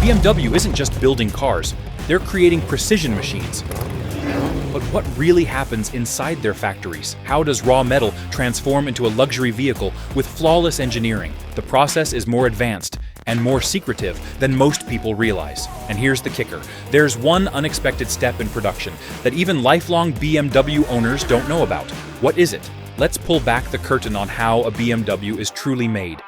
BMW isn't just building cars, they're creating precision machines. But what really happens inside their factories? How does raw metal transform into a luxury vehicle with flawless engineering? The process is more advanced and more secretive than most people realize. And here's the kicker. There's one unexpected step in production that even lifelong BMW owners don't know about. What is it? Let's pull back the curtain on how a BMW is truly made.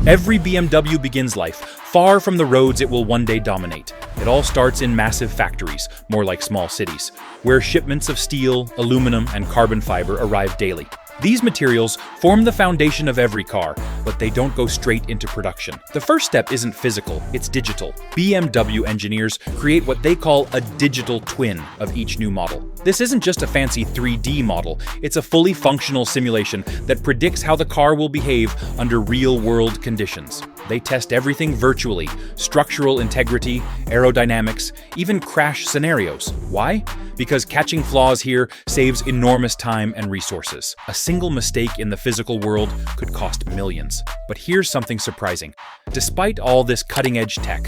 Every BMW begins life far from the roads it will one day dominate. It all starts in massive factories, more like small cities, where shipments of steel, aluminum, and carbon fiber arrive daily. These materials form the foundation of every car, but they don't go straight into production. The first step isn't physical, it's digital. BMW engineers create what they call a digital twin of each new model. This isn't just a fancy 3D model, it's a fully functional simulation that predicts how the car will behave under real-world conditions. They test everything virtually: structural integrity, aerodynamics, even crash scenarios. Why? Because catching flaws here saves enormous time and resources. A single mistake in the physical world could cost millions. But here's something surprising. Despite all this cutting-edge tech,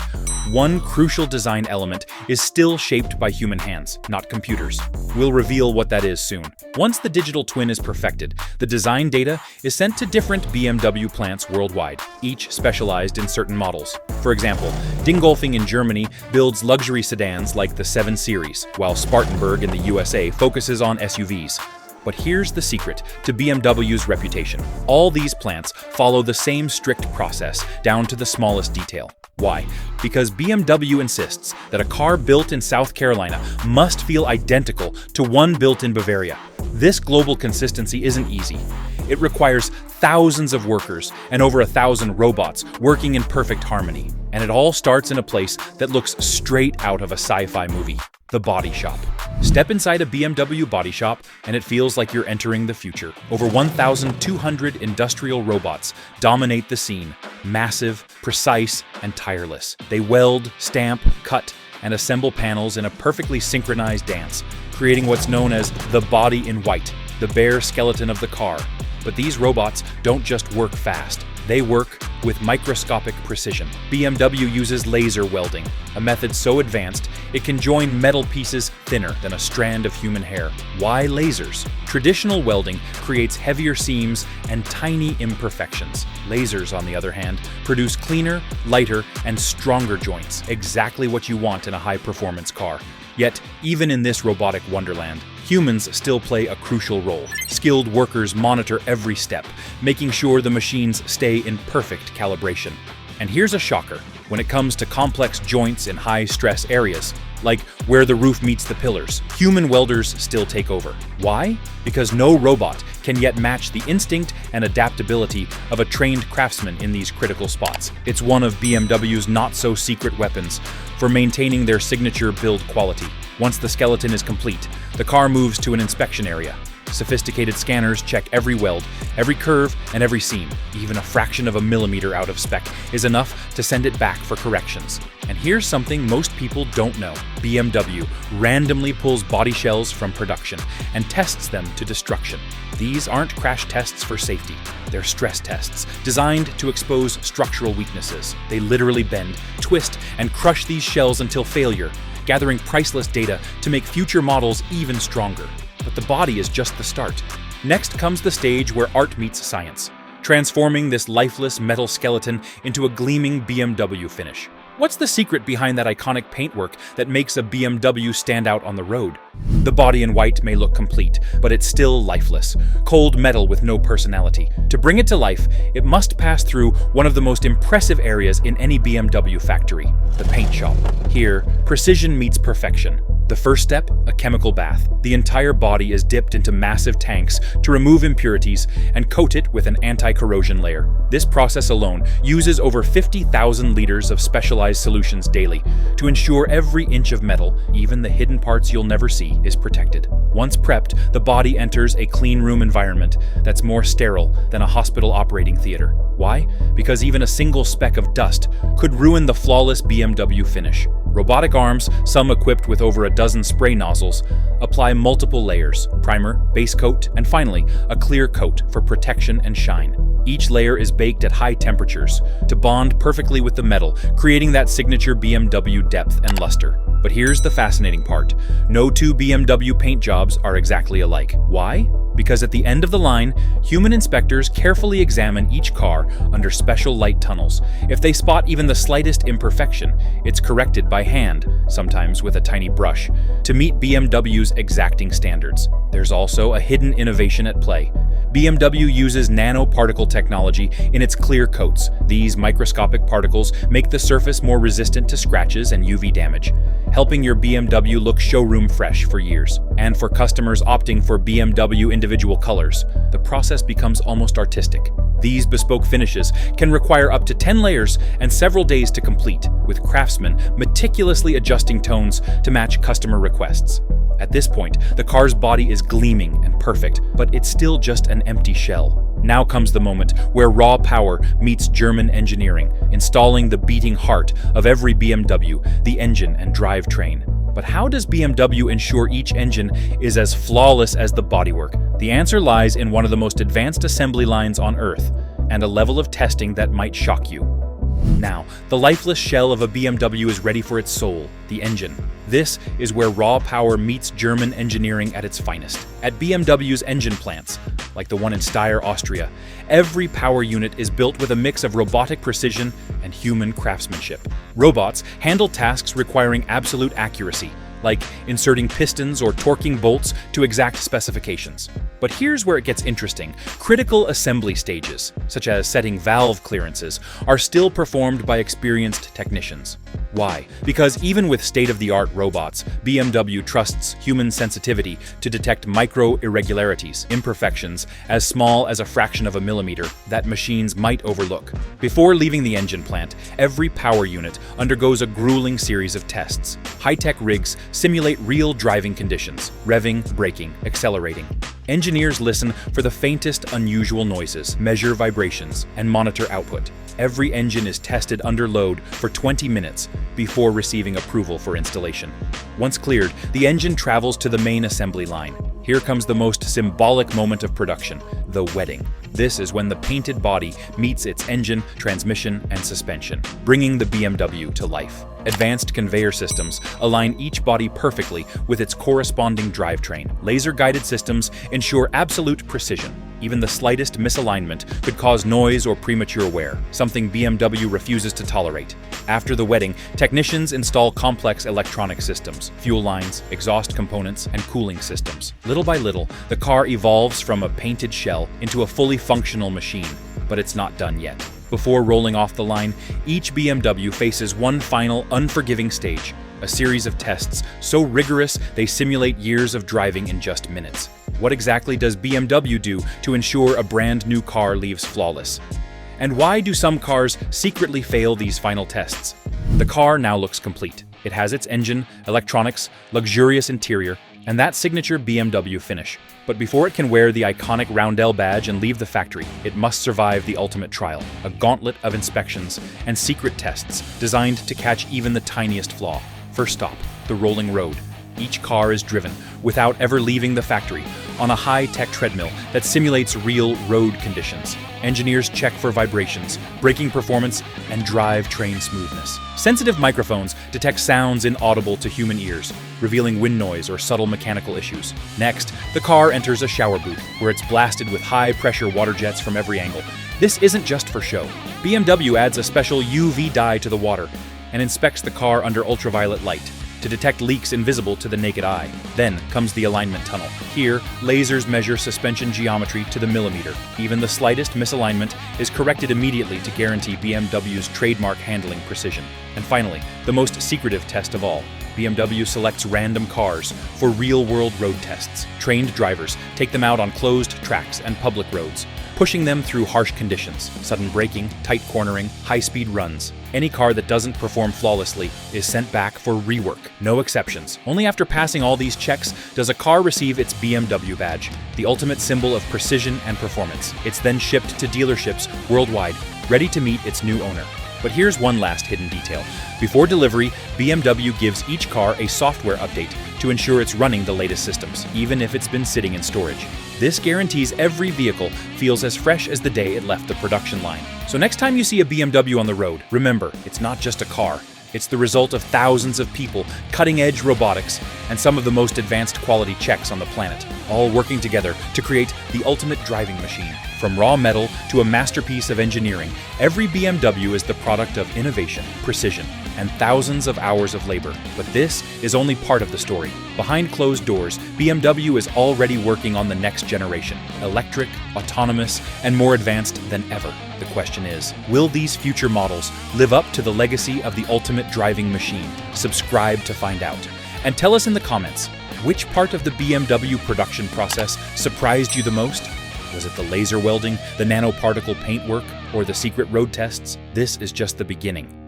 one crucial design element is still shaped by human hands, not computers. We'll reveal what that is soon. Once the digital twin is perfected, the design data is sent to different BMW plants worldwide, each specialized in certain models. For example, Dingolfing in Germany builds luxury sedans like the 7 Series, while Spartanburg in the USA focuses on SUVs. But here's the secret to BMW's reputation. All these plants follow the same strict process, down to the smallest detail. Why? Because BMW insists that a car built in South Carolina must feel identical to one built in Bavaria. This global consistency isn't easy. It requires thousands of workers and over 1,000 robots working in perfect harmony. And it all starts in a place that looks straight out of a sci-fi movie: the body shop. Step inside a BMW body shop and it feels like you're entering the future. Over 1,200 industrial robots dominate the scene, massive, precise, and tireless. They weld, stamp, cut, and assemble panels in a perfectly synchronized dance, creating what's known as the body in white, the bare skeleton of the car. But these robots don't just work fast. They work with microscopic precision. BMW uses laser welding, a method so advanced it can join metal pieces thinner than a strand of human hair. Why lasers? Traditional welding creates heavier seams and tiny imperfections. Lasers, on the other hand, produce cleaner, lighter, and stronger joints, exactly what you want in a high-performance car. Yet, even in this robotic wonderland, humans still play a crucial role. Skilled workers monitor every step, making sure the machines stay in perfect calibration. And here's a shocker. When it comes to complex joints in high-stress areas, like where the roof meets the pillars, human welders still take over. Why? Because no robot can yet match the instinct and adaptability of a trained craftsman in these critical spots. It's one of BMW's not-so-secret weapons for maintaining their signature build quality. Once the skeleton is complete, the car moves to an inspection area. Sophisticated scanners check every weld, every curve, and every seam. Even a fraction of a millimeter out of spec is enough to send it back for corrections. And here's something most people don't know. BMW randomly pulls body shells from production and tests them to destruction. These aren't crash tests for safety. They're stress tests, designed to expose structural weaknesses. They literally bend, twist, and crush these shells until failure, gathering priceless data to make future models even stronger. But the body is just the start. Next comes the stage where art meets science, transforming this lifeless metal skeleton into a gleaming BMW finish. What's the secret behind that iconic paintwork that makes a BMW stand out on the road? The body in white may look complete, but it's still lifeless, cold metal with no personality. To bring it to life, it must pass through one of the most impressive areas in any BMW factory: the paint shop. Here, precision meets perfection. The first step, a chemical bath. The entire body is dipped into massive tanks to remove impurities and coat it with an anti-corrosion layer. This process alone uses over 50,000 liters of specialized solutions daily to ensure every inch of metal, even the hidden parts you'll never see, is protected. Once prepped, the body enters a clean room environment that's more sterile than a hospital operating theater. Why? Because even a single speck of dust could ruin the flawless BMW finish. Robotic arms, some equipped with over a dozen spray nozzles, apply multiple layers: primer, base coat, and finally, a clear coat for protection and shine. Each layer is baked at high temperatures to bond perfectly with the metal, creating that signature BMW depth and luster. But here's the fascinating part. No two BMW paint jobs are exactly alike. Why? Because at the end of the line, human inspectors carefully examine each car under special light tunnels. If they spot even the slightest imperfection, it's corrected by hand, sometimes with a tiny brush, to meet BMW's exacting standards. There's also a hidden innovation at play. BMW uses nanoparticle technology in its clear coats. These microscopic particles make the surface more resistant to scratches and UV damage, helping your BMW look showroom fresh for years. And for customers opting for BMW individual colors, the process becomes almost artistic. These bespoke finishes can require up to 10 layers and several days to complete, with craftsmen meticulously adjusting tones to match customer requests. At this point, the car's body is gleaming and perfect, but it's still just an empty shell. Now comes the moment where raw power meets German engineering, installing the beating heart of every BMW, the engine and drivetrain. But how does BMW ensure each engine is as flawless as the bodywork? The answer lies in one of the most advanced assembly lines on Earth, and a level of testing that might shock you. Now, the lifeless shell of a BMW is ready for its soul, the engine. This is where raw power meets German engineering at its finest. At BMW's engine plants, like the one in Steyr, Austria, every power unit is built with a mix of robotic precision and human craftsmanship. Robots handle tasks requiring absolute accuracy, like inserting pistons or torquing bolts to exact specifications. But here's where it gets interesting. Critical assembly stages, such as setting valve clearances, are still performed by experienced technicians. Why? Because even with state-of-the-art robots, BMW trusts human sensitivity to detect micro-irregularities, imperfections, as small as a fraction of a millimeter that machines might overlook. Before leaving the engine plant, every power unit undergoes a grueling series of tests. High-tech rigs simulate real driving conditions, revving, braking, accelerating. Engineers listen for the faintest unusual noises, measure vibrations, and monitor output. Every engine is tested under load for 20 minutes before receiving approval for installation. Once cleared, the engine travels to the main assembly line. Here comes the most symbolic moment of production, the wedding. This is when the painted body meets its engine, transmission, and suspension, bringing the BMW to life. Advanced conveyor systems align each body perfectly with its corresponding drivetrain. Laser-guided systems ensure absolute precision. Even the slightest misalignment could cause noise or premature wear, something BMW refuses to tolerate. After the wedding, technicians install complex electronic systems, fuel lines, exhaust components, and cooling systems. Little by little, the car evolves from a painted shell into a fully functional machine, but it's not done yet. Before rolling off the line, each BMW faces one final, unforgiving stage, a series of tests so rigorous they simulate years of driving in just minutes. What exactly does BMW do to ensure a brand new car leaves flawless? And why do some cars secretly fail these final tests? The car now looks complete. It has its engine, electronics, luxurious interior, and that signature BMW finish. But before it can wear the iconic roundel badge and leave the factory, it must survive the ultimate trial, a gauntlet of inspections and secret tests designed to catch even the tiniest flaw. First stop, the rolling road. Each car is driven, without ever leaving the factory, on a high-tech treadmill that simulates real road conditions. Engineers check for vibrations, braking performance, and drivetrain smoothness. Sensitive microphones detect sounds inaudible to human ears, revealing wind noise or subtle mechanical issues. Next, the car enters a shower booth, where it's blasted with high-pressure water jets from every angle. This isn't just for show. BMW adds a special UV dye to the water and inspects the car under ultraviolet light to detect leaks invisible to the naked eye. Then comes the alignment tunnel. Here, lasers measure suspension geometry to the millimeter. Even the slightest misalignment is corrected immediately to guarantee BMW's trademark handling precision. And finally, the most secretive test of all. BMW selects random cars for real-world road tests. Trained drivers take them out on closed tracks and public roads, pushing them through harsh conditions, sudden braking, tight cornering, high-speed runs. Any car that doesn't perform flawlessly is sent back for rework. No exceptions. Only after passing all these checks does a car receive its BMW badge, the ultimate symbol of precision and performance. It's then shipped to dealerships worldwide, ready to meet its new owner. But here's one last hidden detail. Before delivery, BMW gives each car a software update to ensure it's running the latest systems, even if it's been sitting in storage. This guarantees every vehicle feels as fresh as the day it left the production line. So next time you see a BMW on the road, remember, it's not just a car. It's the result of thousands of people, cutting-edge robotics, and some of the most advanced quality checks on the planet, all working together to create the ultimate driving machine. From raw metal to a masterpiece of engineering, every BMW is the product of innovation, precision, and thousands of hours of labor. But this is only part of the story. Behind closed doors, BMW is already working on the next generation, electric, autonomous, and more advanced than ever. The question is, will these future models live up to the legacy of the ultimate driving machine? Subscribe to find out. And tell us in the comments, which part of the BMW production process surprised you the most? Was it the laser welding, the nanoparticle paintwork, or the secret road tests? This is just the beginning.